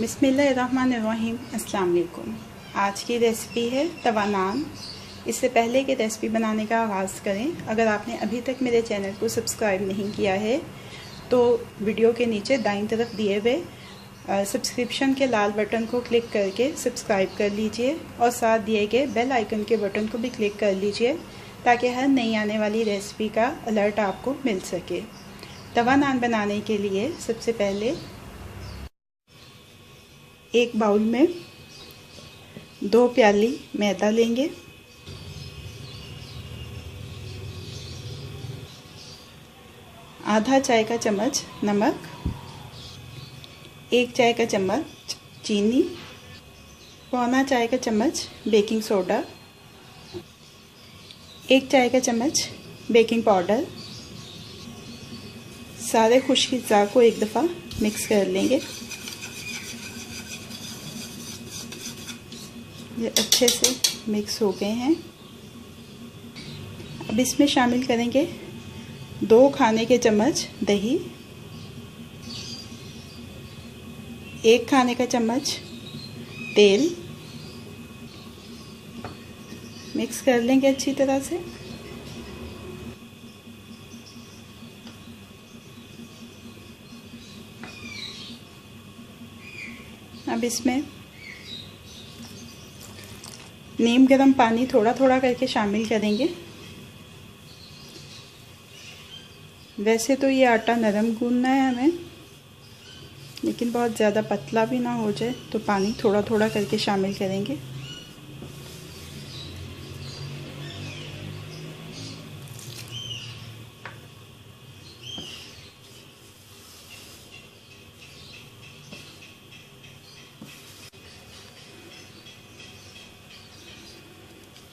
बिस्मिल्लाहिर्रहमानिर्रहीम। अस्सलाम वालेकुम। आज की रेसिपी है तवा नान। इससे पहले कि रेसिपी बनाने का आगाज़ करें, अगर आपने अभी तक मेरे चैनल को सब्सक्राइब नहीं किया है तो वीडियो के नीचे दाईं तरफ दिए हुए सब्सक्रिप्शन के लाल बटन को क्लिक करके सब्सक्राइब कर लीजिए और साथ दिए गए बेल आइकन के बटन को भी क्लिक कर लीजिए ताकि हर नई आने वाली रेसिपी का अलर्ट आपको मिल सके। तवा नान बनाने के लिए सबसे पहले एक बाउल में 2 प्याली मैदा लेंगे, आधा चाय का चम्मच नमक, 1 चाय का चम्मच चीनी, पौना चाय का चम्मच बेकिंग सोडा, 1 चाय का चम्मच बेकिंग पाउडर। सारे खुश्क अज़्ज़ा को एक दफ़ा मिक्स कर लेंगे। ये अच्छे से मिक्स हो गए हैं। अब इसमें शामिल करेंगे 2 खाने के चम्मच दही, 1 खाने का चम्मच तेल। मिक्स कर लेंगे अच्छी तरह से। अब इसमें नीम गर्म पानी थोड़ा थोड़ा करके शामिल करेंगे। वैसे तो ये आटा नरम गूंदना है हमें, लेकिन बहुत ज़्यादा पतला भी ना हो जाए, तो पानी थोड़ा थोड़ा करके शामिल करेंगे।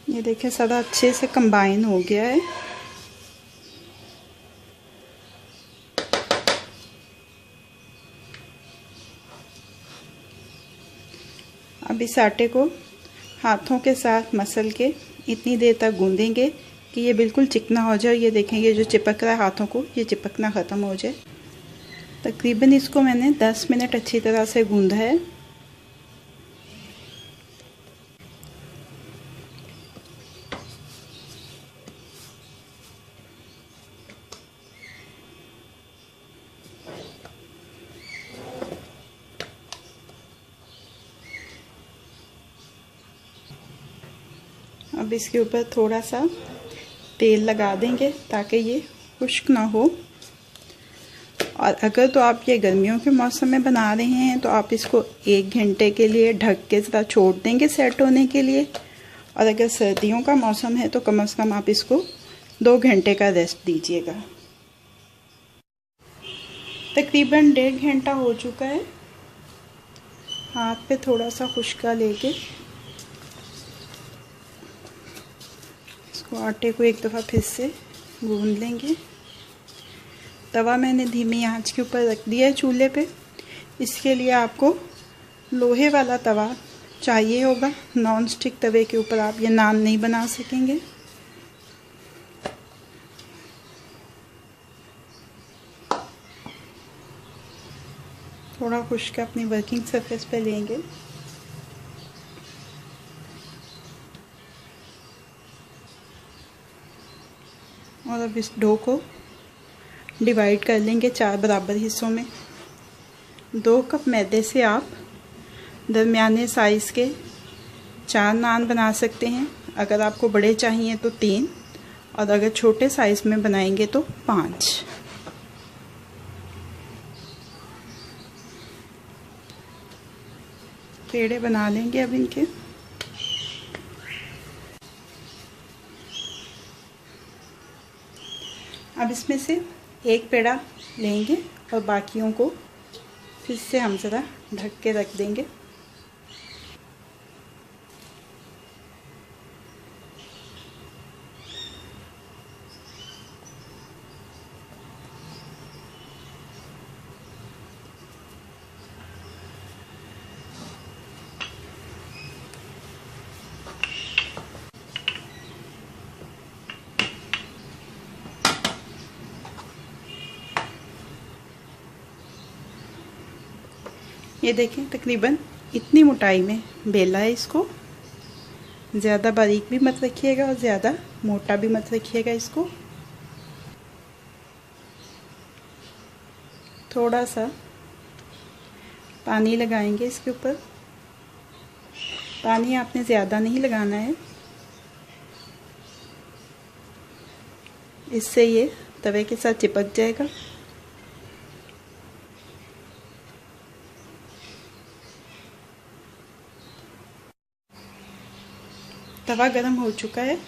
ये देखिए सारा अच्छे से कंबाइन हो गया है। अब इस आटे को हाथों के साथ मसल के इतनी देर तक गूंदेंगे कि ये बिल्कुल चिकना हो जाए। ये देखेंगे जो चिपक रहा है हाथों को, ये चिपकना ख़त्म हो जाए। तकरीबन इसको मैंने 10 मिनट अच्छी तरह से गूंदा है। अब इसके ऊपर थोड़ा सा तेल लगा देंगे ताकि ये खुश्क ना हो। और अगर तो आप ये गर्मियों के मौसम में बना रहे हैं तो आप इसको 1 घंटे के लिए ढक के ज़रा छोड़ देंगे सेट होने के लिए। और अगर सर्दियों का मौसम है तो कम से कम आप इसको 2 घंटे का रेस्ट दीजिएगा। तकरीबन 1.5 घंटा हो चुका है। हाथ पे थोड़ा सा खुश्का लेके आटे को एक दफ़ा फिर से गूंद लेंगे। तवा मैंने धीमी आंच के ऊपर रख दिया है चूल्हे पे। इसके लिए आपको लोहे वाला तवा चाहिए होगा। नॉन स्टिक तवे के ऊपर आप ये नान नहीं बना सकेंगे। थोड़ा खुश्क अपनी वर्किंग सरफेस पे लेंगे। और अब इस डो को डिवाइड कर लेंगे 4 बराबर हिस्सों में। 2 कप मैदे से आप दरमियाने साइज़ के 4 नान बना सकते हैं। अगर आपको बड़े चाहिए तो 3, और अगर छोटे साइज़ में बनाएंगे तो 5। पेड़े बना लेंगे अब इनके। अब इसमें से एक पेड़ा लेंगे और बाकियों को फिर से हम ज़रा ढक के रख देंगे। ये देखें तकरीबन इतनी मोटाई में बेला है इसको। ज़्यादा बारीक भी मत रखिएगा और ज़्यादा मोटा भी मत रखिएगा इसको। थोड़ा सा पानी लगाएंगे इसके ऊपर। पानी आपने ज़्यादा नहीं लगाना है, इससे ये तवे के साथ चिपक जाएगा। तवा गरम हो चुका है।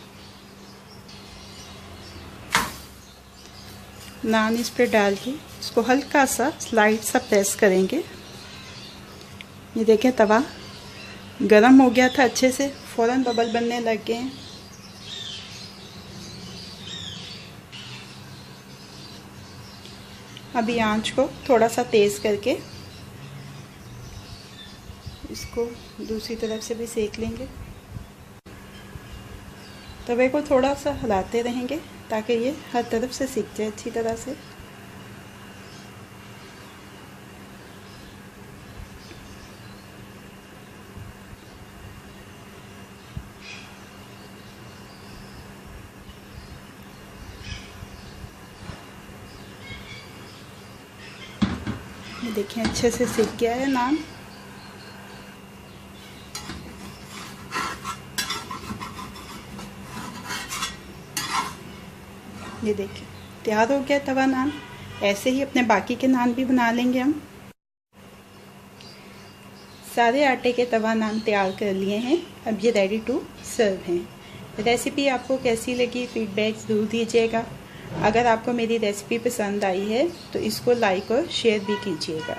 नान इस पर डाल के इसको हल्का सा स्लाइड सा प्रेस करेंगे। ये देखें तवा गरम हो गया था अच्छे से, फ़ौरन बबल बनने लग गए हैं। अभी आंच को थोड़ा सा तेज़ करके इसको दूसरी तरफ से भी सेक लेंगे। तवे को थोड़ा सा हिलाते रहेंगे ताकि ये हर तरफ से सिक जाए अच्छी तरह से। ये देखें अच्छे से सिक गया है नान। ये देखिए तैयार हो गया तवा नान। ऐसे ही अपने बाकी के नान भी बना लेंगे हम। सारे आटे के तवा नान तैयार कर लिए हैं। अब ये रेडी टू सर्व हैं। रेसिपी आपको कैसी लगी फीडबैक ज़रूर दीजिएगा। अगर आपको मेरी रेसिपी पसंद आई है तो इसको लाइक और शेयर भी कीजिएगा।